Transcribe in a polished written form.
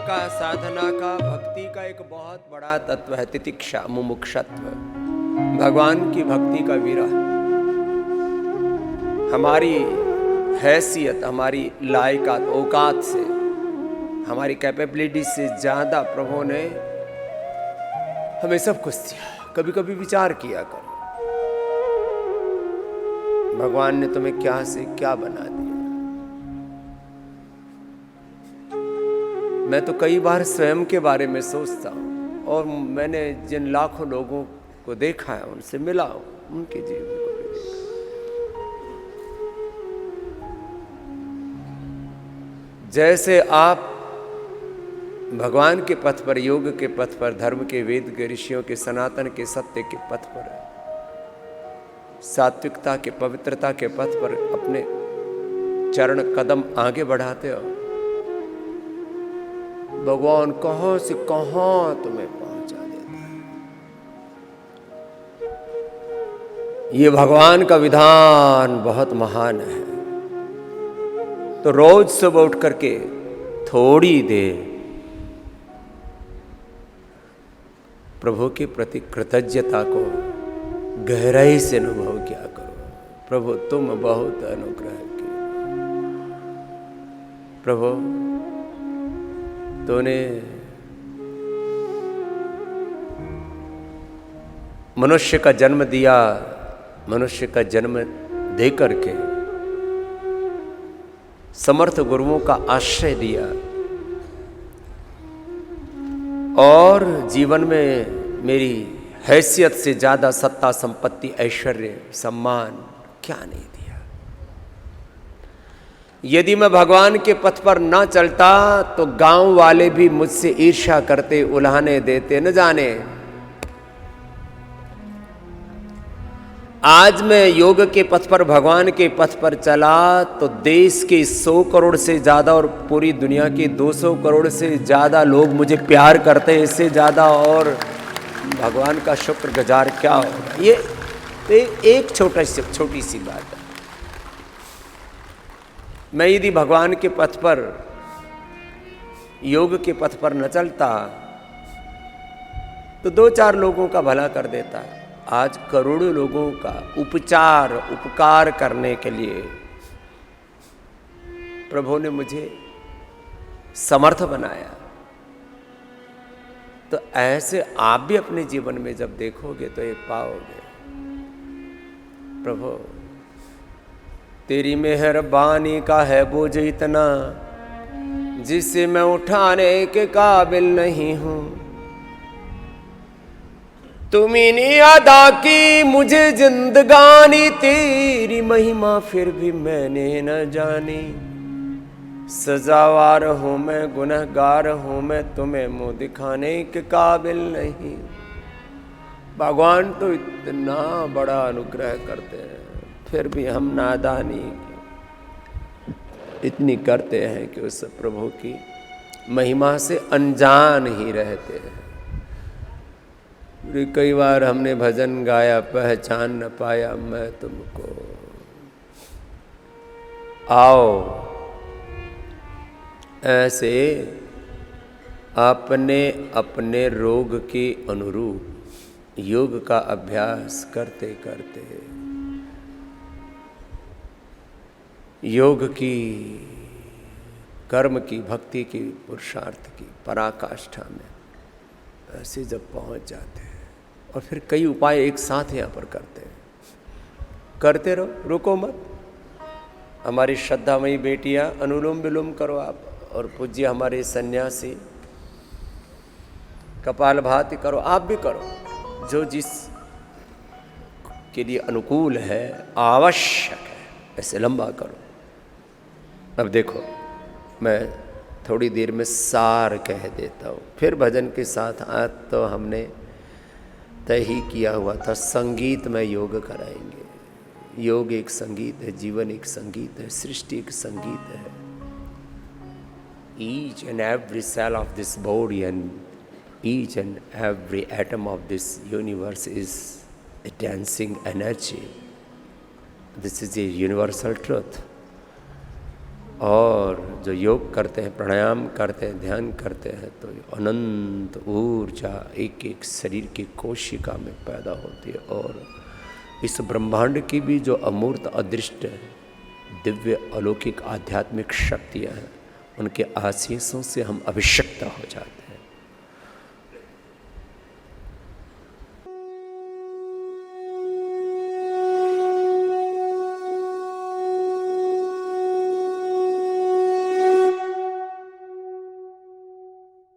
का, साधना का, भक्ति का एक बहुत बड़ा तत्व है तितिक्षा, मुमुक्षत्व, भगवान की भक्ति का विरह। हमारी हैसियत, हमारी लायकात, औकात से, हमारी कैपेबिलिटी से ज़्यादा प्रभु ने हमें सब कुछ दिया। कभी कभी विचार किया करो, भगवान ने तुम्हें क्या से क्या बना दिया। मैं तो कई बार स्वयं के बारे में सोचता हूँ, और मैंने जिन लाखों लोगों को देखा है, उनसे मिला हूँ, उनके जीवन को भी देखा। जैसे आप भगवान के पथ पर, योग के पथ पर, धर्म के, वेद के, ऋषियों के, सनातन के, सत्य के पथ पर, सात्विकता के, पवित्रता के पथ पर अपने चरण कदम आगे बढ़ाते हो, भगवान कहां से कहां तुम्हें पहुंचा देता है। ये भगवान का विधान बहुत महान है। तो रोज सुबह उठ करके थोड़ी देर प्रभु के प्रति कृतज्ञता को गहराई से अनुभव किया करो। प्रभु तुम बहुत अनुग्रह किए, प्रभु तूने मनुष्य का जन्म दिया, मनुष्य का जन्म दे करके समर्थ गुरुओं का आश्रय दिया, और जीवन में मेरी हैसियत से ज़्यादा सत्ता, संपत्ति, ऐश्वर्य, सम्मान क्या नहीं दिया। यदि मैं भगवान के पथ पर ना चलता तो गांव वाले भी मुझसे ईर्ष्या करते, उल्हाने देते, न जाने। आज मैं योग के पथ पर, भगवान के पथ पर चला तो देश के 100 करोड़ से ज़्यादा और पूरी दुनिया के 200 करोड़ से ज़्यादा लोग मुझे प्यार करते हैं। इससे ज़्यादा और भगवान का शुक्रगुजार क्या होगा। ये एक छोटी सी बात है। मैं यदि भगवान के पथ पर, योग के पथ पर न चलता तो 2-4 लोगों का भला कर देता। आज करोड़ों लोगों का उपकार करने के लिए प्रभु ने मुझे समर्थ बनाया। तो ऐसे आप भी अपने जीवन में जब देखोगे तो ये पाओगे, प्रभु तेरी मेहरबानी का है बोझ इतना जिसे मैं उठाने के काबिल नहीं हूं। तुम्ही ने अदा की मुझे जिंदगानी, तेरी महिमा फिर भी मैंने न जानी। सजावार हूं मैं, गुनहगार हूं मैं, तुम्हें मुंह दिखाने के काबिल नहीं। भगवान तो इतना बड़ा अनुग्रह करते हैं, फिर भी हम नादानी इतनी करते हैं कि उस प्रभु की महिमा से अनजान ही रहते हैं। कई बार हमने भजन गाया, पहचान न पाया मैं तुमको। आओ ऐसे अपने अपने रोग के अनुरूप योग का अभ्यास करते करते योग की, कर्म की, भक्ति की, पुरुषार्थ की पराकाष्ठा में ऐसे जब पहुंच जाते हैं, और फिर कई उपाय एक साथ यहाँ पर करते हैं। करते रहो, रुको मत। हमारी श्रद्धामयी बेटियां अनुलोम विलोम करो आप, और पूज्य हमारे सन्यासी कपालभाति करो, आप भी करो। जो जिस के लिए अनुकूल है, आवश्यक है, ऐसे लंबा करो। अब देखो, मैं थोड़ी देर में सार कह देता हूँ, फिर भजन के साथ। आज तो हमने तय ही किया हुआ था, संगीत में योग कराएंगे। योग एक संगीत है, जीवन एक संगीत है, सृष्टि एक संगीत है। Each and every cell of this body and each and every atom of this universe is a dancing energy. This is a universal truth. और जो योग करते हैं, प्राणायाम करते हैं, ध्यान करते हैं, तो अनंत ऊर्जा एक एक शरीर की कोशिका में पैदा होती है। और इस ब्रह्मांड की भी जो अमूर्त अदृष्ट दिव्य अलौकिक आध्यात्मिक शक्तियाँ हैं, उनके आशीषों से हम अभिषक्त हो जाते हैं।